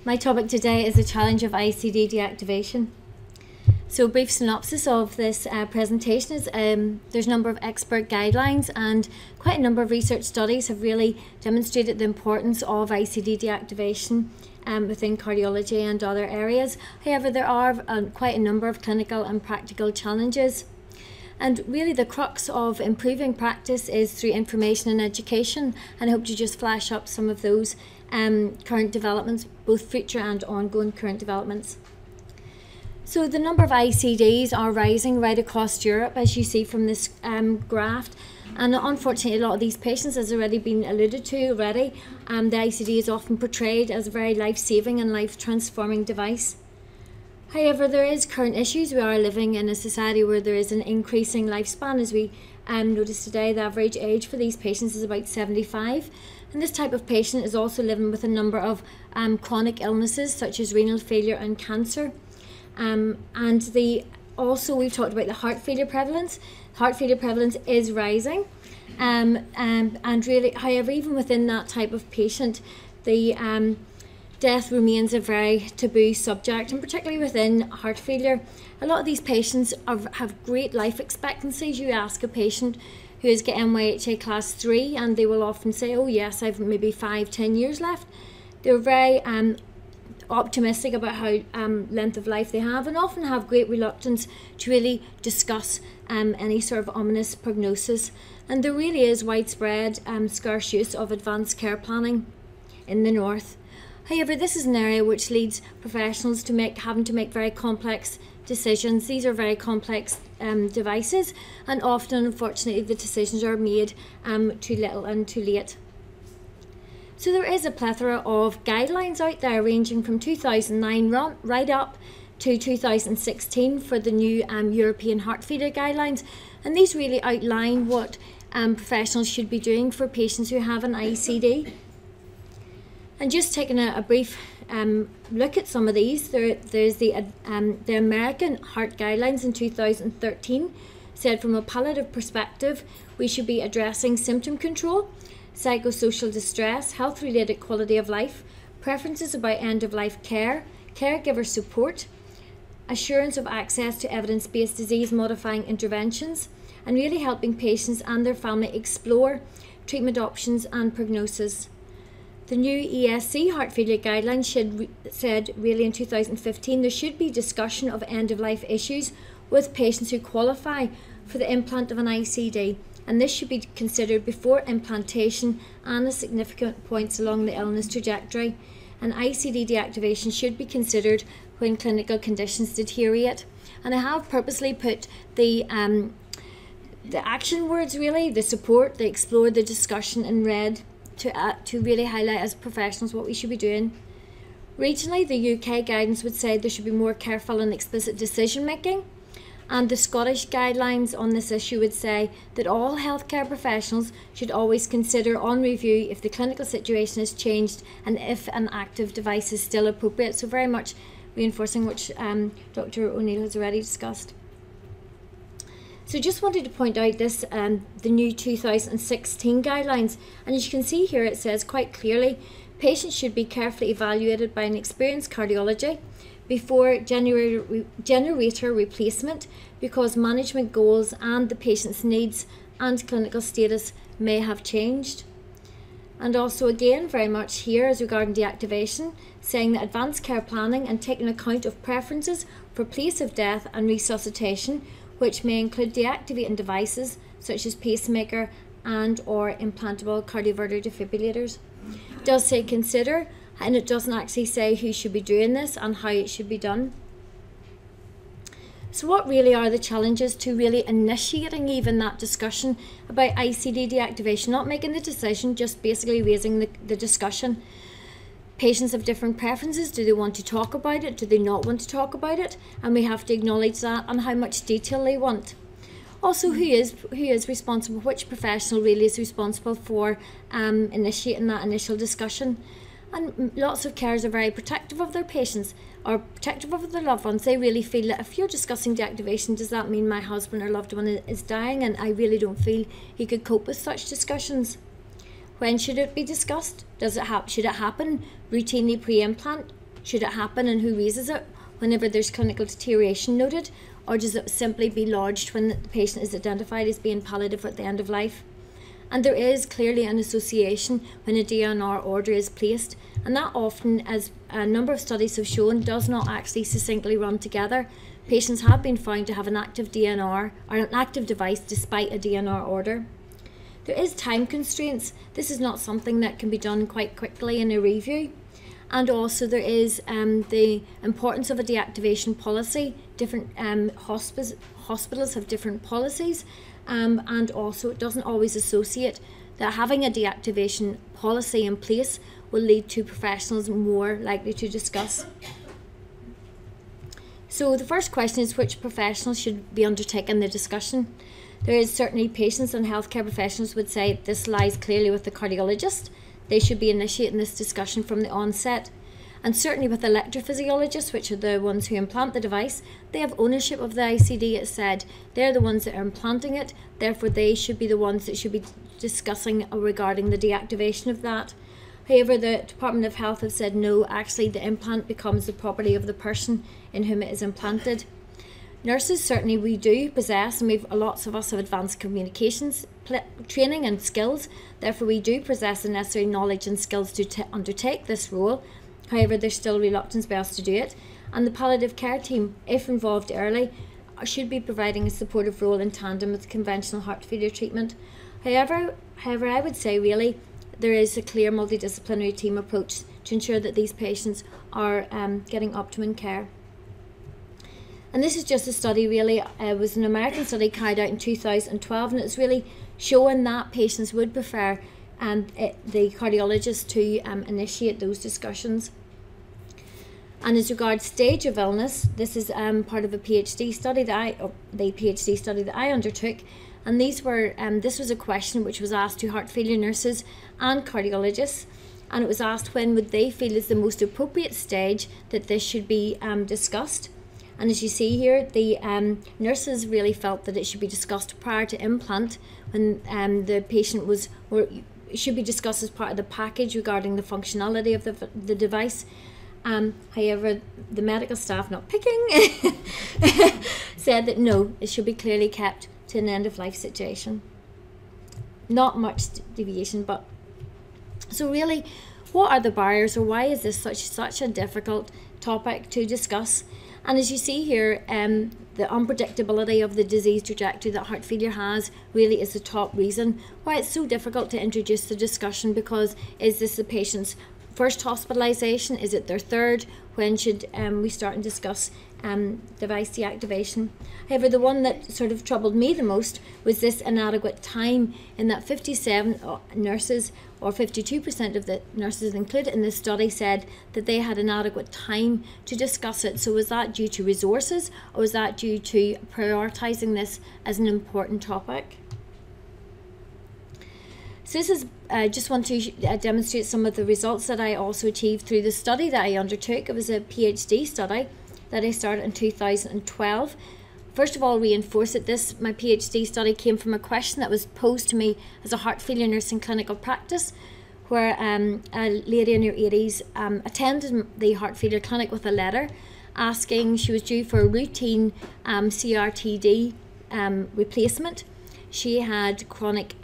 My topic today is the challenge of ICD deactivation. So a brief synopsis of this presentation is there's a number of expert guidelines and quite a number of research studies have really demonstrated the importance of ICD deactivation within cardiology and other areas. However, there are quite a number of clinical and practical challenges. And really the crux of improving practice is through information and education, and I hope to just flash up some of those current developments, both future and ongoing current developments. So the number of ICDs are rising right across Europe, as you see from this graph. And unfortunately, a lot of these patients, as already been alluded to already, the ICD is often portrayed as a very life-saving and life-transforming device. However, there is current issues. We are living in a society where there is an increasing lifespan. As we noticed today, the average age for these patients is about 75. And this type of patient is also living with a number of chronic illnesses such as renal failure and cancer. Also we've talked about the heart failure prevalence. Heart failure prevalence is rising, and really, however, even within that type of patient, the death remains a very taboo subject, and particularly within heart failure, a lot of these patients have great life expectancies. You ask a patient who is getting NYHA class 3 and they will often say, oh yes, I've maybe 5-10 years left. They're very optimistic about how length of life they have, and often have great reluctance to really discuss any sort of ominous prognosis. And there really is widespread scarce use of advanced care planning in the north. However, this is an area which leads professionals to having to make very complex decisions. These are very complex devices, and often, unfortunately, the decisions are made too little and too late. So there is a plethora of guidelines out there ranging from 2009 right up to 2016 for the new European heart failure guidelines, and these really outline what professionals should be doing for patients who have an ICD. And just taking a brief look at some of these, there's the American Heart Guidelines in 2013 said from a palliative perspective we should be addressing symptom control, psychosocial distress, health-related quality of life, preferences about end-of-life care, caregiver support, assurance of access to evidence-based disease-modifying interventions, and really helping patients and their family explore treatment options and prognosis. The new ESC heart failure guidelines said really in 2015 there should be discussion of end-of-life issues with patients who qualify for the implant of an ICD, and this should be considered before implantation and at significant points along the illness trajectory. And ICD deactivation should be considered when clinical conditions deteriorate. And I have purposely put the action words, really, the support, the explore, the discussion in red to really highlight as professionals what we should be doing. Regionally, the UK guidance would say there should be more careful and explicit decision making, and the Scottish guidelines on this issue would say that all healthcare professionals should always consider on review if the clinical situation has changed and if an active device is still appropriate. So very much reinforcing which Dr. O'Neill has already discussed. So just wanted to point out this, the new 2016 guidelines, and as you can see here it says quite clearly patients should be carefully evaluated by an experienced cardiologist before generator replacement because management goals and the patient's needs and clinical status may have changed. And also again very much here as regarding deactivation, saying that advanced care planning and taking account of preferences for place of death and resuscitation, which may include deactivating devices such as pacemaker and or implantable cardioverter defibrillators. It does say consider, and it doesn't actually say who should be doing this and how it should be done. So what really are the challenges to really initiating even that discussion about ICD deactivation? Not making the decision, just basically raising the discussion. Patients have different preferences. Do they want to talk about it? Do they not want to talk about it? And we have to acknowledge that and how much detail they want. Also, who is responsible? Which professional really is responsible for initiating that initial discussion? And lots of carers are very protective of their patients or protective of their loved ones. They really feel that if you're discussing deactivation, does that mean my husband or loved one is dying? And I really don't feel he could cope with such discussions. When should it be discussed? Should it happen routinely pre-implant? should it happen and who raises it whenever there's clinical deterioration noted, or does it simply be lodged when the patient is identified as being palliative at the end of life? And there is clearly an association when a DNR order is placed, and that often, as a number of studies have shown, does not actually succinctly run together. Patients have been found to have an active DNR or an active device despite a DNR order. There is time constraints. This is not something that can be done quite quickly in a review. And also there is the importance of a deactivation policy. Different hospitals have different policies, and also it doesn't always associate that having a deactivation policy in place will lead to professionals more likely to discuss. So the first question is, which professionals should be undertaking the discussion? There is certainly patients and healthcare professionals would say this lies clearly with the cardiologist. They should be initiating this discussion from the onset. And certainly with electrophysiologists, which are the ones who implant the device, they have ownership of the ICD. It said they're the ones that are implanting it, therefore they should be the ones that should be discussing regarding the deactivation of that. However, the Department of Health have said no, actually the implant becomes the property of the person in whom it is implanted. Nurses, certainly we do possess, and lots of us have advanced communications training and skills, therefore we do possess the necessary knowledge and skills to undertake this role. However, there's still reluctance by us to do it, and the palliative care team, if involved early, should be providing a supportive role in tandem with conventional heart failure treatment. However, I would say really there is a clear multidisciplinary team approach to ensure that these patients are getting optimum care. And this is just a study really, it was an American study carried out in 2012, and it's really showing that patients would prefer the cardiologist to initiate those discussions. And as regards stage of illness, this is part of a PhD study that I undertook, and this was a question which was asked to heart failure nurses and cardiologists, and it was asked when would they feel is the most appropriate stage that this should be discussed. And as you see here, the nurses really felt that it should be discussed prior to implant, when the patient it should be discussed as part of the package regarding the functionality of the device. However, the medical staff, not picking, said that no, it should be clearly kept to an end-of-life situation. Not much deviation, but so really, what are the barriers, or why is this such a difficult topic to discuss? And as you see here, the unpredictability of the disease trajectory that heart failure has really is the top reason why it's so difficult to introduce the discussion, because is this the patient's first hospitalisation? Is it their third? When should we start and discuss device deactivation? However, the one that sort of troubled me the most was this inadequate time, in that 57 nurses, or 52% of the nurses included in this study, said that they had inadequate time to discuss it. So was that due to resources, or was that due to prioritising this as an important topic? So this is, I just want to demonstrate some of the results that I also achieved through the study that I undertook. It was a PhD study that I started in 2012. First of all, reinforce that my PhD study came from a question that was posed to me as a heart failure nurse in clinical practice, where a lady in her 80s attended the heart failure clinic with a letter asking, she was due for a routine CRTD replacement. She had chronic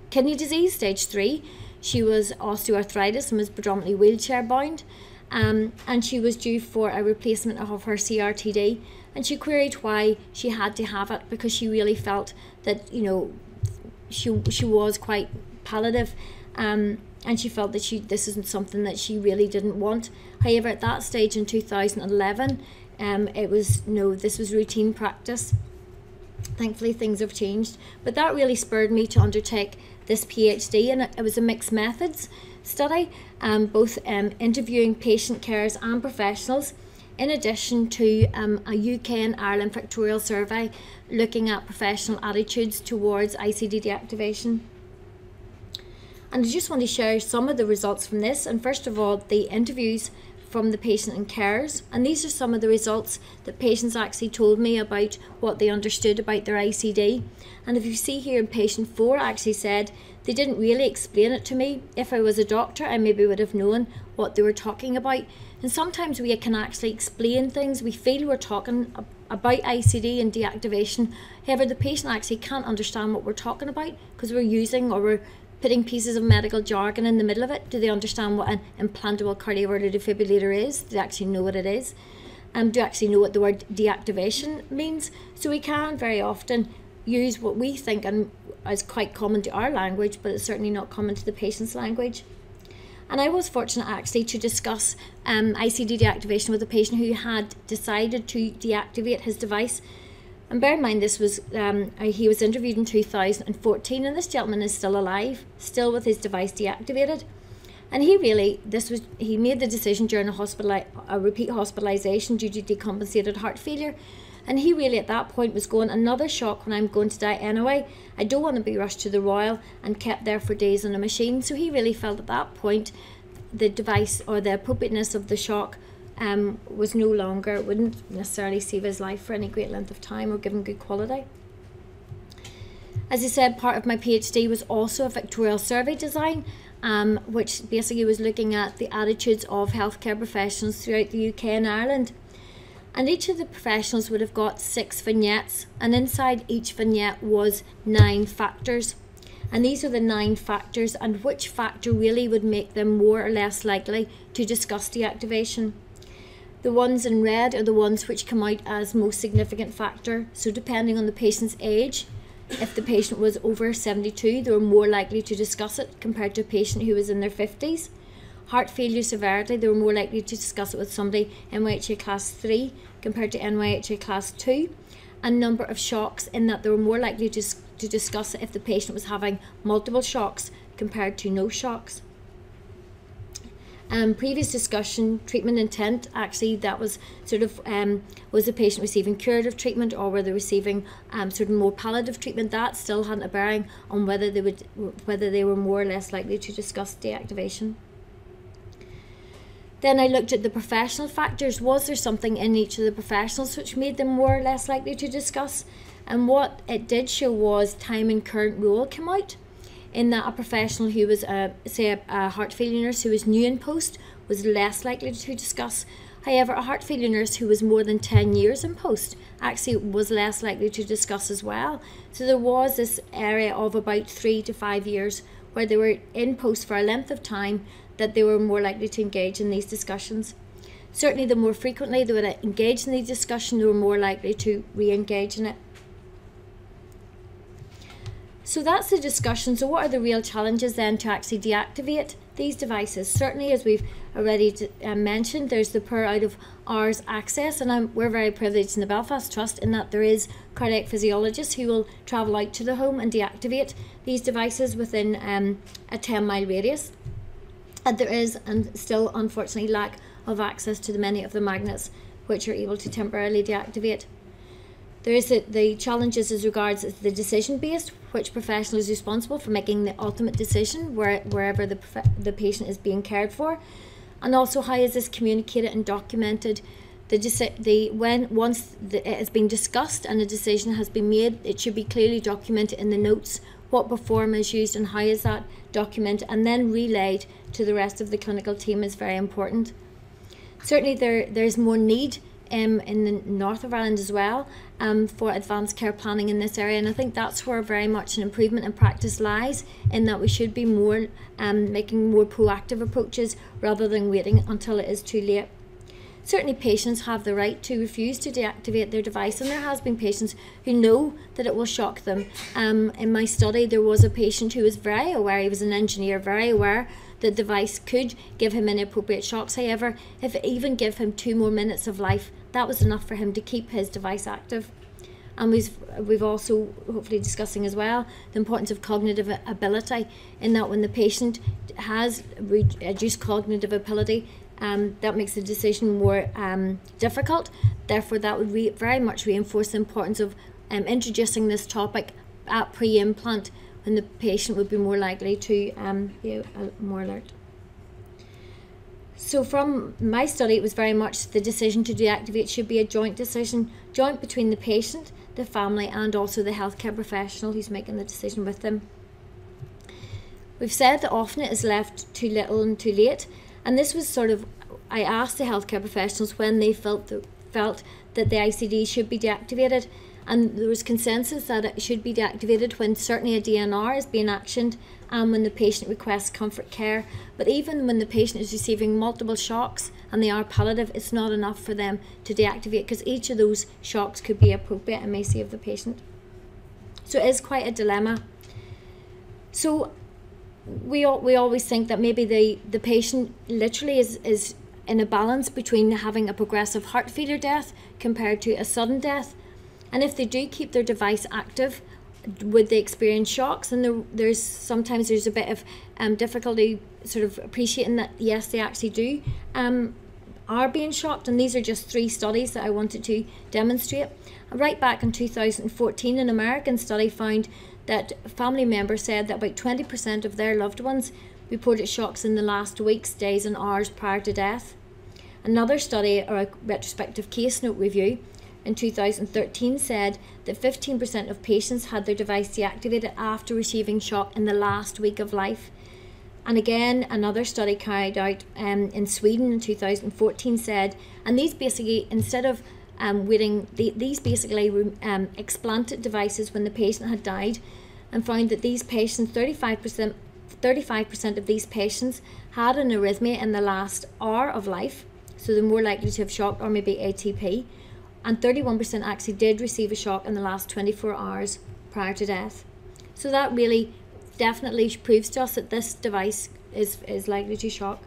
kidney disease, stage 3. She was osteoarthritis and was predominantly wheelchair bound, and she was due for a replacement of her CRTD, and she queried why she had to have it, because she really felt that, you know, she was quite palliative, and she felt that this isn't something that she really didn't want. However, at that stage in 2011, this was routine practice. Thankfully things have changed, but that really spurred me to undertake this PhD, and it was a mixed methods study, both interviewing patient carers and professionals, in addition to a UK and Ireland factorial survey looking at professional attitudes towards ICD deactivation. And I just want to share some of the results from this. And first of all, the interviews from the patient and carers, and these are some of the results that patients actually told me about what they understood about their ICD. And if you see here in patient 4 actually said they didn't really explain it to me. If I was a doctor, I maybe would have known what they were talking about. And sometimes we can actually explain things. We feel we're talking about ICD and deactivation. However, the patient actually can't understand what we're talking about because we're using or we're putting pieces of medical jargon in the middle of it. Do they understand what an implantable cardiovascular defibrillator is? Do they actually know what it is? Do they actually know what the word deactivation means? So we can very often use what we think and is quite common to our language, but it's certainly not common to the patient's language. And I was fortunate actually to discuss ICD deactivation with a patient who had decided to deactivate his device. And bear in mind, this was he was interviewed in 2014, and this gentleman is still alive, still with his device deactivated. And he made the decision during a repeat hospitalisation due to decompensated heart failure. And he really at that point was going, another shock when I'm going to die anyway. I don't want to be rushed to the Royal and kept there for days on a machine. So he really felt at that point the device or the appropriateness of the shock was no longer, wouldn't necessarily save his life for any great length of time or give him good quality. As I said, part of my PhD was also a factorial survey design, which basically was looking at the attitudes of healthcare professionals throughout the UK and Ireland. And each of the professionals would have got 6 vignettes, and inside each vignette was 9 factors. And these are the 9 factors, and which factor really would make them more or less likely to discuss deactivation. The ones in red are the ones which come out as most significant factor. So depending on the patient's age, if the patient was over 72, they were more likely to discuss it compared to a patient who was in their 50s. Heart failure severity, they were more likely to discuss it with somebody NYHA class 3 compared to NYHA class 2. And number of shocks, in that they were more likely to discuss it if the patient was having multiple shocks compared to no shocks. Previous discussion, treatment intent, actually that was sort of, was the patient receiving curative treatment or were they receiving sort of more palliative treatment? That still hadn't a bearing on whether they were more or less likely to discuss deactivation. Then I looked at the professional factors. Was there something in each of the professionals which made them more or less likely to discuss? And what it did show was time and current role came out, in that a professional who was, say, a heart failure nurse who was new in post was less likely to discuss. However, a heart failure nurse who was more than 10 years in post actually was less likely to discuss as well. So there was this area of about 3 to 5 years where they were in post for a length of time that they were more likely to engage in these discussions. Certainly the more frequently they would engage in the discussion, they were more likely to re-engage in it. So that's the discussion. So what are the real challenges then to actually deactivate these devices? Certainly, as we've already mentioned, there's the per out of hours access, and we're very privileged in the Belfast Trust in that there is cardiac physiologists who will travel out to the home and deactivate these devices within a 10-mile radius. And there is, and still unfortunately, lack of access to many of the magnets which are able to temporarily deactivate. There is the challenges as regards the decision-based, which professional is responsible for making the ultimate decision wherever the patient is being cared for, and also how is this communicated and documented. Once it has been discussed and a decision has been made, it should be clearly documented in the notes what form is used and how is that documented, and then relayed to the rest of the clinical team is very important. Certainly there's more need in the north of Ireland as well for advanced care planning in this area, and I think that's where very much an improvement in practice lies, in that we should be more making more proactive approaches rather than waiting until it is too late. Certainly patients have the right to refuse to deactivate their device, and there has been patients who know that it will shock them. In my study there was a patient who was very aware, he was an engineer, very aware that the device could give him inappropriate shocks. However, if it even gave him 2 more minutes of life, that was enough for him to keep his device active. And we've also hopefully discussing as well the importance of cognitive ability, in that when the patient has reduced cognitive ability, that makes the decision more difficult. Therefore, that would very much reinforce the importance of introducing this topic at pre-implant, when the patient would be more likely to be more alert. So from my study, it was very much the decision to deactivate should be a joint decision, joint between the patient, the family, and also the healthcare professional who's making the decision with them. We've said that often it is left too little and too late, and this was sort of, I asked the healthcare professionals when they felt that the ICD should be deactivated, and there was consensus that it should be deactivated when certainly a DNR is being actioned and when the patient requests comfort care. But even when the patient is receiving multiple shocks and they are palliative, it's not enough for them to deactivate, because each of those shocks could be appropriate and may save the patient. So it is quite a dilemma. So we always think that maybe the patient literally is in a balance between having a progressive heart failure death compared to a sudden death. And if they do keep their device active, would they experience shocks? And there's sometimes a bit of difficulty sort of appreciating that, yes, they actually do are being shocked. And these are just 3 studies that I wanted to demonstrate. Right back in 2014, an American study found that family members said that about 20% of their loved ones reported shocks in the last weeks, days and hours prior to death. Another study, or a retrospective case note review, in 2013 said that 15% of patients had their device deactivated after receiving shock in the last week of life. And again, another study carried out in Sweden in 2014 said, and these basically, instead of these basically explanted devices when the patient had died, and found that these patients, 35% of these patients had an arrhythmia in the last hour of life, so they're more likely to have shock or maybe ATP, and 31% actually did receive a shock in the last 24 hours prior to death. So that really definitely proves to us that this device is likely to shock.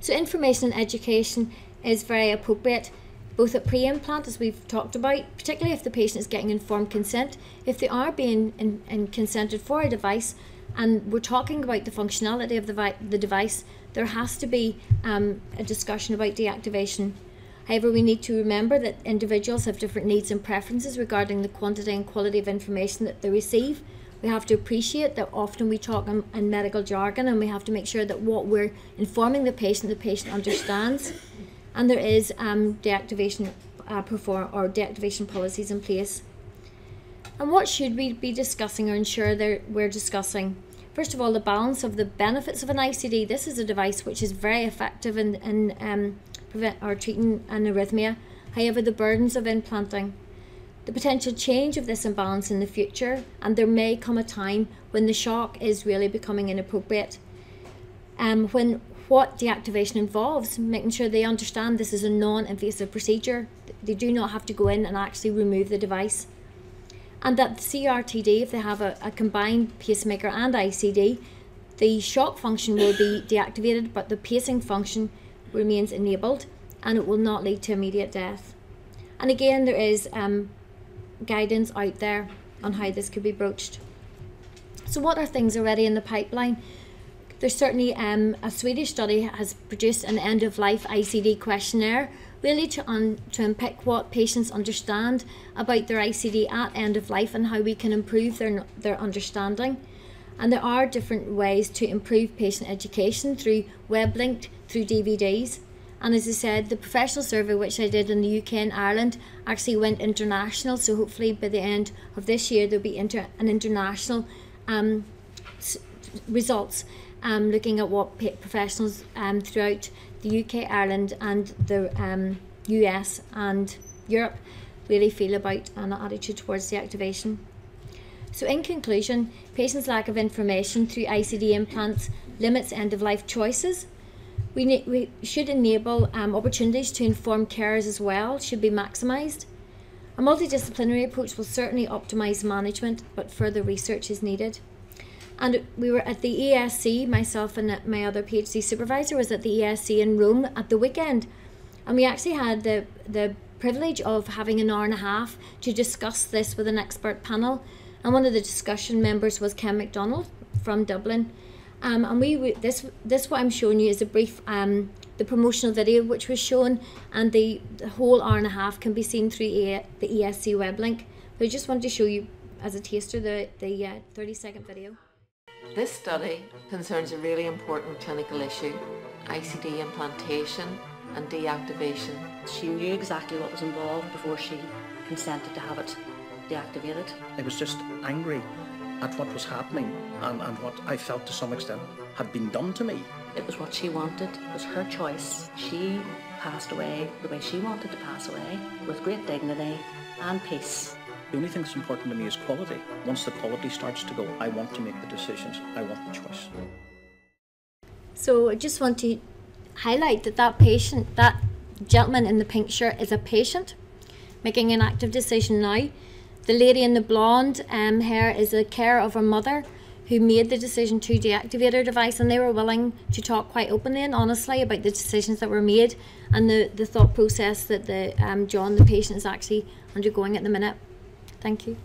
So information and education is very appropriate, both at pre-implant, as we've talked about, particularly if the patient is getting informed consent. If they are being consented for a device, and we're talking about the functionality of the device, there has to be a discussion about deactivation. However, we need to remember that individuals have different needs and preferences regarding the quantity and quality of information that they receive. We have to appreciate that often we talk in medical jargon, and we have to make sure that what we're informing the patient understands. And there is deactivation deactivation policies in place. And what should we be discussing or ensure that we're discussing? First of all, the balance of the benefits of an ICD. This is a device which is very effective in prevent or treating an arrhythmia. However, the burdens of implanting, the potential change of this imbalance in the future, and there may come a time when the shock is really becoming inappropriate. When what deactivation involves, making sure they understand this is a non-invasive procedure. They do not have to go in and actually remove the device. And that the CRTD, if they have a combined pacemaker and ICD, the shock function will be deactivated, but the pacing function remains enabled, and it will not lead to immediate death. And again, there is guidance out there on how this could be broached. So what are things already in the pipeline? There's certainly a Swedish study has produced an end-of-life ICD questionnaire, really to unpick what patients understand about their ICD at end of life and how we can improve their understanding. And there are different ways to improve patient education through web linked, through DVDs. And as I said, the professional survey which I did in the UK and Ireland actually went international, so hopefully by the end of this year there'll be an international results looking at what professionals throughout the UK, Ireland and the US and Europe really feel about an attitude towards deactivation. So in conclusion, patients' lack of information through ICD implants limits end-of-life choices. We should enable opportunities to inform carers as well, should be maximised. A multidisciplinary approach will certainly optimise management, but further research is needed. And we were at the ESC, myself and my other PhD supervisor was at the ESC in Rome at the weekend. And we actually had the privilege of having an hour and a half to discuss this with an expert panel. And one of the discussion members was Ken MacDonald from Dublin. And this what I'm showing you is a brief, the promotional video which was shown, and the whole hour and a half can be seen through the ESC web link. But I just wanted to show you as a taster the 30-second video. This study concerns a really important clinical issue, ICD implantation and deactivation. She knew exactly what was involved before she consented to have it deactivated. I was just angry at what was happening and what I felt to some extent had been done to me. It was what she wanted. It was her choice. She passed away the way she wanted to pass away, with great dignity and peace. The only thing that's important to me is quality. Once the quality starts to go, I want to make the decisions. I want the choice. So I just want to highlight that that patient, that gentleman in the pink shirt, is a patient making an active decision now. The lady in the blonde hair is a carer of her mother who made the decision to deactivate her device, and they were willing to talk quite openly and honestly about the decisions that were made and the thought process that John, the patient, is actually undergoing at the minute. Thank you.